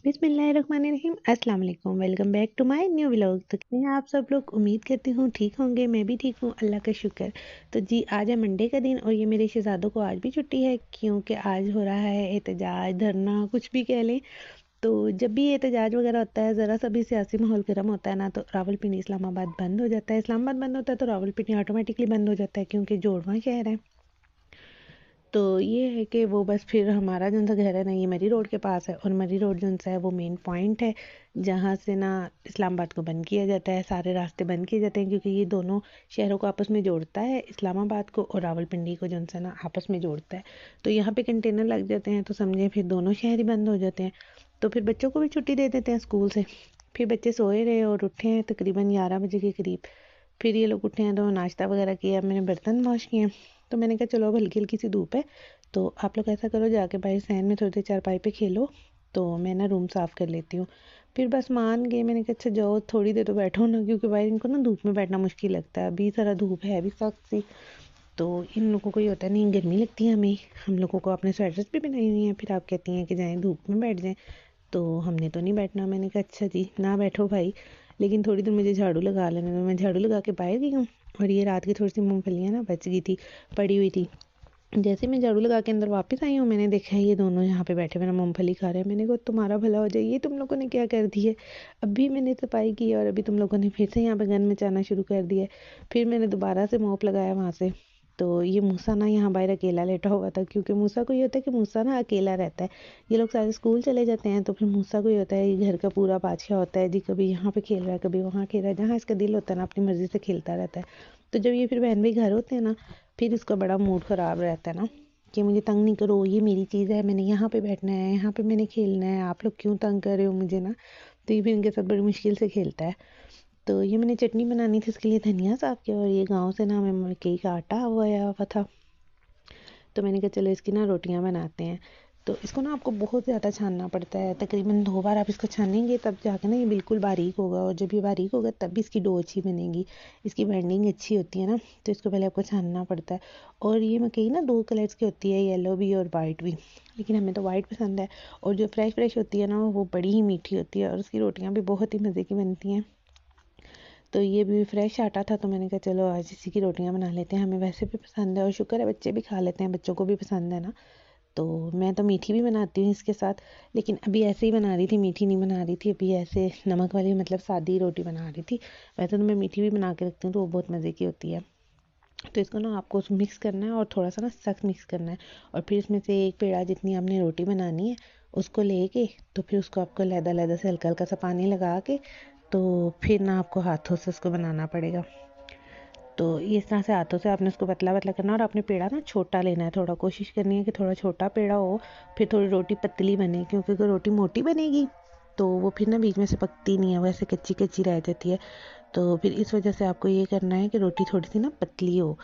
बिस्मिल्लाहिर्रहमानिर्रहीम अस्सलाम वालेकुम। Welcome back to my new vlog. तो कैसे हैं आप सब लोग? उम्मीद करती हूँ ठीक होंगे। मैं भी ठीक हूँ, अल्लाह का शुक्र। तो जी, आज है मंडे का दिन और ये मेरे शहजादों को आज भी छुट्टी है क्योंकि आज हो रहा है एहतजाज, धरना, कुछ भी कह लें। तो जब भी एहतजाज वगैरह होता है, ज़रा सा भी सियासी माहौल गर्म होता है ना, तो रावलपिंडी इस्लामाबाद बंद हो जाता है। इस्लामाबाद बंद होता है तो रावलपिंडी ऑटोमेटिकली बंद हो जाता है क्योंकि जोड़वा शहर है। तो ये है कि वो बस फिर हमारा जो सा घर है ना, ये मरी रोड के पास है और मरी रोड जो सा है वो मेन पॉइंट है जहाँ से ना इस्लामाबाद को बंद किया जाता है। सारे रास्ते बंद किए जाते हैं क्योंकि ये दोनों शहरों को आपस में जोड़ता है, इस्लामाबाद को और रावलपिंडी को जो सा ना आपस में जोड़ता है। तो यहाँ पे कंटेनर लग जाते हैं तो समझे फिर दोनों शहर ही बंद हो जाते हैं। तो फिर बच्चों को भी छुट्टी दे देते हैं स्कूल से। फिर बच्चे सोए रहे और उठे हैं तकरीबन 11 बजे के करीब। फिर ये लोग उठे हैं तो नाश्ता वगैरह किया, मैंने बर्तन वॉश किए। तो मैंने कहा चलो अब हल्की हल्की सी धूप है तो आप लोग ऐसा करो, जाके बाहर सहन में थोड़ी देर चारपाई पे खेलो, तो मैं ना रूम साफ़ कर लेती हूँ। फिर बस मान गए। मैंने कहा अच्छा जाओ थोड़ी देर तो बैठो ना, क्योंकि बाहर इनको ना धूप में बैठना मुश्किल लगता है। अभी ज़रा धूप है भी सख्त सी। तो इन लोगों को ये होता है नहीं गर्मी लगती है हमें, हम लोगों को अपने स्वेटर्स भी बनाई हुई हैं। फिर आप कहती हैं कि जाएँ धूप में बैठ जाएँ, तो हमने तो नहीं बैठना। मैंने कहा अच्छा जी ना बैठो भाई, लेकिन थोड़ी देर मुझे झाड़ू लगा लेने दो। मैं झाड़ू लगा के बाहर गई हूँ और ये रात की थोड़ी सी मूंगफलियाँ ना बच गई थी, पड़ी हुई थी। जैसे मैं झाड़ू लगा के अंदर वापस आई हूँ, मैंने देखा है ये दोनों यहाँ पे बैठे हुए मूंगफली खा रहे हैं। मैंने कहा तुम्हारा भला हो जाए, ये तुम लोगों ने क्या कर दी है? अभी मैंने सफाई की और अभी तुम लोगों ने फिर से यहाँ पे गंद मचाना शुरू कर दिया है। फिर मैंने दोबारा से मोप लगाया वहाँ से। तो ये मूसा ना यहाँ बाहर अकेला लेटा हुआ था, क्योंकि मूसा को ये होता है कि मूसा ना अकेला रहता है। ये लोग सारे स्कूल चले जाते हैं तो फिर मूसा को ये होता है ये घर का पूरा बादशाह होता है जी। कभी यहाँ पे खेल रहा है, कभी वहाँ खेल रहा है, जहाँ इसका दिल होता है ना अपनी मर्जी से खेलता रहता है। तो जब ये फिर बहन भाई घर होते हैं ना, फिर इसका बड़ा मूड ख़राब रहता है ना कि मुझे तंग नहीं करो, ये मेरी चीज़ है, मैंने यहाँ पे बैठना है, यहाँ पे मैंने खेलना है, आप लोग क्यों तंग कर रहे हो मुझे ना। तो ये फिर इनके साथ बड़ी मुश्किल से खेलता है। तो ये मैंने चटनी बनानी थी, इसके लिए धनिया साफ़ किया और ये गाँव से ना मैं मकई का आटा हुआ आया हुआ था। तो मैंने कहा चलो इसकी ना रोटियां बनाते हैं। तो इसको ना आपको बहुत ज़्यादा छानना पड़ता है, तकरीबन 2 बार आप इसको छानेंगे तब जाके ना ये बिल्कुल बारीक होगा, और जब ये बारीक होगा तब भी इसकी डो अच्छी बनेगी, इसकी बाइंडिंग अच्छी होती है ना। तो इसको पहले आपको छानना पड़ता है। और ये मकई ना 2 कलर्स की होती है, येलो भी और वाइट भी, लेकिन हमें तो वाइट पसंद है। और जो फ्रेश फ्रेश होती है ना वो बड़ी ही मीठी होती है और उसकी रोटियाँ भी बहुत ही मज़े की बनती हैं। तो ये भी फ्रेश आटा था तो मैंने कहा चलो आज इसी की रोटियां बना लेते हैं, हमें वैसे भी पसंद है और शुक्र है बच्चे भी खा लेते हैं, बच्चों को भी पसंद है ना। तो मैं तो मीठी भी बनाती हूँ इसके साथ, लेकिन अभी ऐसे ही बना रही थी, मीठी नहीं बना रही थी। अभी ऐसे नमक वाली मतलब सादी रोटी बना रही थी। वैसे तो मैं मीठी भी बना के रखती हूँ तो वो बहुत मज़े की होती है। तो इसको ना आपको मिक्स करना है और थोड़ा सा ना सख्त मिक्स करना है। और फिर इसमें से एक पेड़ा जितनी आपने रोटी बनानी है उसको लेके, तो फिर उसको आपको लैदा लैदा से हल्का हल्का सा पानी लगा के, तो फिर ना आपको हाथों से उसको बनाना पड़ेगा। तो ये इस तरह से हाथों से आपने उसको पतला पतला करना और आपने पेड़ा ना छोटा लेना है, थोड़ा कोशिश करनी है कि थोड़ा छोटा पेड़ा हो, फिर थोड़ी रोटी पतली बने, क्योंकि अगर रोटी मोटी बनेगी तो वो फिर ना बीच में से पकती नहीं है, वैसे कच्ची कच्ची रह जाती है। तो फिर इस वजह से आपको ये करना है कि रोटी थोड़ी सी ना पतली हो।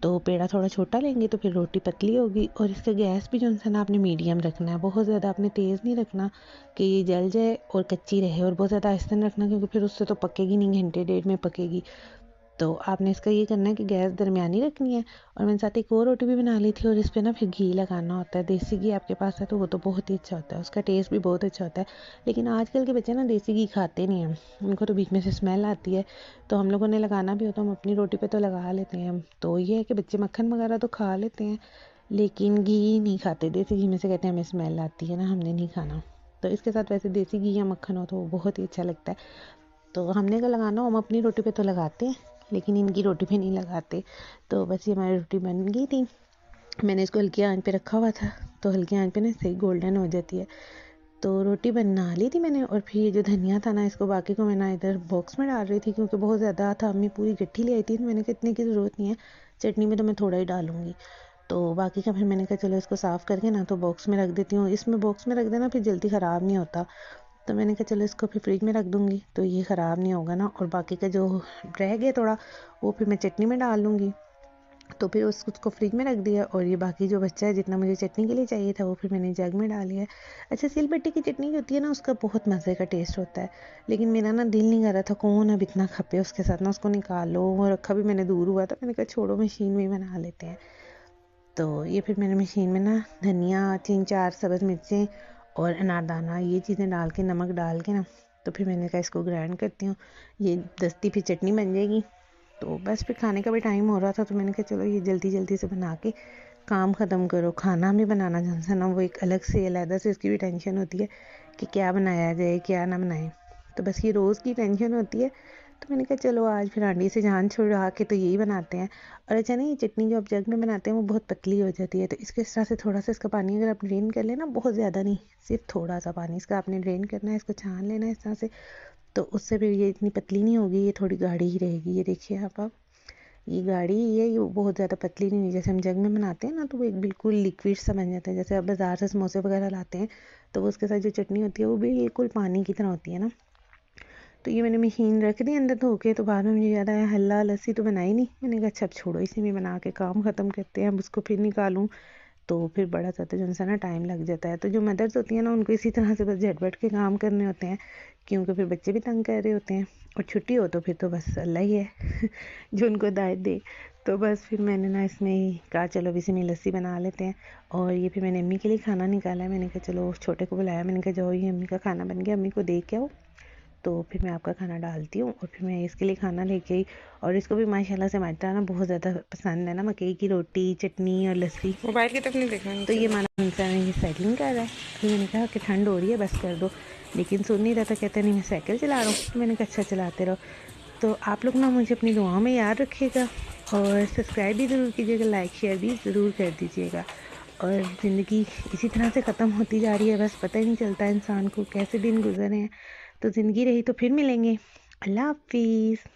तो पेड़ा थोड़ा छोटा लेंगे तो फिर रोटी पतली होगी। और इसका गैस भी जो है ना आपने मीडियम रखना है, बहुत ज़्यादा आपने तेज़ नहीं रखना कि ये जल जाए और कच्ची रहे, और बहुत ज़्यादा आहिस्ता नहीं रखना क्योंकि फिर उससे तो पकेगी नहीं, घंटे डेढ़ में पकेगी। तो आपने इसका ये करना है कि गैस दरमियानी रखनी है। और मैंने साथ एक और रोटी भी बना ली थी और इस पर ना फिर घी लगाना होता है, देसी घी आपके पास है तो वो तो बहुत ही अच्छा होता है, उसका टेस्ट भी बहुत अच्छा होता है। लेकिन आजकल के बच्चे ना देसी घी खाते नहीं हैं, उनको तो बीच में से स्मेल आती है। तो हम लोगों ने लगाना भी होता है, हम अपनी रोटी पे तो लगा लेते हैं। तो ये है कि बच्चे मक्खन वगैरह तो खा लेते हैं लेकिन घी नहीं खाते, देसी घी में से कहते हैं हमें स्मेल आती है ना, हमने नहीं खाना। तो इसके साथ वैसे देसी घी या मक्खन हो तो वो बहुत ही अच्छा लगता है। तो हमने का लगाना, हम अपनी रोटी पे तो लगाते हैं लेकिन इनकी रोटी पे नहीं लगाते। तो बस ये हमारी रोटी बन गई थी, मैंने इसको हल्की आंच पे रखा हुआ था, तो हल्की आंच पे ना सही गोल्डन हो जाती है। तो रोटी बना ली थी मैंने, और फिर ये जो धनिया था ना इसको बाकी को मैं ना इधर बॉक्स में डाल रही थी क्योंकि बहुत ज़्यादा था, अम्मी पूरी गट्ठी ले आई थी तो मैंने कहा इतने की ज़रूरत नहीं है, चटनी में तो मैं थोड़ा ही डालूंगी। तो बाकी का फिर मैंने कहा चलो इसको साफ़ करके ना तो बॉक्स में रख देती हूँ, इसमें बॉक्स में रख देना फिर जल्दी ख़राब नहीं होता। तो मैंने कहा चलो इसको फिर फ्रिज में रख दूँगी तो ये ख़राब नहीं होगा ना, और बाकी का जो रह गया थोड़ा वो फिर मैं चटनी में डाल लूँगी। तो फिर उसको फ्रिज में रख दिया, और ये बाकी जो बच्चा है जितना मुझे चटनी के लिए चाहिए था वो फिर मैंने जग में डाल लिया। अच्छा, सिलबट्टी की चटनी जो होती है ना उसका बहुत मज़े का टेस्ट होता है, लेकिन मेरा ना दिल नहीं कर रहा था, कौन अब इतना खपे उसके साथ ना, उसको निकालो, और रखा भी मैंने दूर हुआ था, मैंने कहा छोड़ो मशीन में ही बना लेते हैं। तो ये फिर मैंने मशीन में ना धनिया, 3-4 सब्ज़ मिर्चें और अनारदाना, ये चीज़ें डाल के, नमक डाल के ना, तो फिर मैंने कहा इसको ग्राइंड करती हूँ, ये दस्ती फिर चटनी बन जाएगी। तो बस फिर खाने का भी टाइम हो रहा था, तो मैंने कहा चलो ये जल्दी जल्दी से बना के काम ख़त्म करो। खाना भी बनाना जहाँ से ना, वो एक अलग से अलग से इसकी भी टेंशन होती है कि क्या बनाया जाए क्या ना बनाए। तो बस ये रोज़ की टेंशन होती है। तो मैंने कहा चलो आज फिर आंटी से जान छुड़ा के तो यही बनाते हैं। और अच्छा ना, ये चटनी जो आप जग में बनाते हैं वो बहुत पतली हो जाती है, तो इसके इस तरह से थोड़ा सा इसका पानी अगर आप ड्रेन कर लेना, बहुत ज़्यादा नहीं, सिर्फ थोड़ा सा पानी इसका आपने ड्रेन करना है, इसको छान लेना है इस तरह से। तो उससे फिर ये इतनी पतली नहीं होगी, ये थोड़ी गाढ़ी ही रहेगी। ये देखिए आप ये गाढ़ी ही है, ये बहुत ज़्यादा पतली नहीं है। जैसे हम जग में बनाते हैं ना, तो वो एक बिल्कुल लिक्विड सा बन जाता है। जैसे आप बाज़ार से समोसे वगैरह लाते हैं, तो वो उसके साथ जो चटनी होती है वो बिल्कुल पानी की तरह होती है ना। तो ये मैंने मशीन रख दी अंदर धो के, तो बाद में मुझे याद आया हल्ला लस्सी तो बनाई नहीं। मैंने कहा अच्छा अब छोड़ो, इसी में बना के काम ख़त्म करते हैं। अब उसको फिर निकालूँ तो फिर बड़ा ज़्यादा जो सा ना टाइम लग जाता है। तो जो मदर्स होती हैं ना, उनको इसी तरह से बस झटपट के काम करने होते हैं, क्योंकि फिर बच्चे भी तंग कर रहे होते हैं और छुट्टी हो तो फिर तो बस अल्लाह ही है जो उनको हिदायत दे। तो बस फिर मैंने ना इसमें ही कहा चलो अब इसी में लस्सी बना लेते हैं। और ये फिर मैंने अम्मी के लिए खाना निकाला है। मैंने कहा चलो छोटे को बुलाया, मैंने कहा जाओ ये अम्मी का खाना बन गया, अम्मी को दे के आओ, तो फिर मैं आपका खाना डालती हूँ। और फिर मैं इसके लिए खाना लेके आई, और इसको भी माशाल्लाह से माजरा ना बहुत ज़्यादा पसंद है ना, मकई की रोटी चटनी और लस्सी। मोबाइल की तरफ नहीं देखना तो नीचे ये देख। माना इंसान ये साइकिलिंग कर रहा है। फिर मैंने कहा कि ठंड हो रही है बस कर दो, लेकिन सुन नहीं रहा था, कहता नहीं मैं साइकिल चला रहा हूँ। तो मैंने कहा अच्छा चलाते रहो। तो आप लोग ना मुझे अपनी दुआओं में याद रखिएगा, और सब्सक्राइब भी ज़रूर कीजिएगा, लाइक शेयर भी ज़रूर कर दीजिएगा। और ज़िंदगी इसी तरह से ख़त्म होती जा रही है, बस पता ही नहीं चलता इंसान को कैसे दिन गुजरे हैं। तो ज़िंदगी रही तो फिर मिलेंगे। अल्लाह हाफिज़।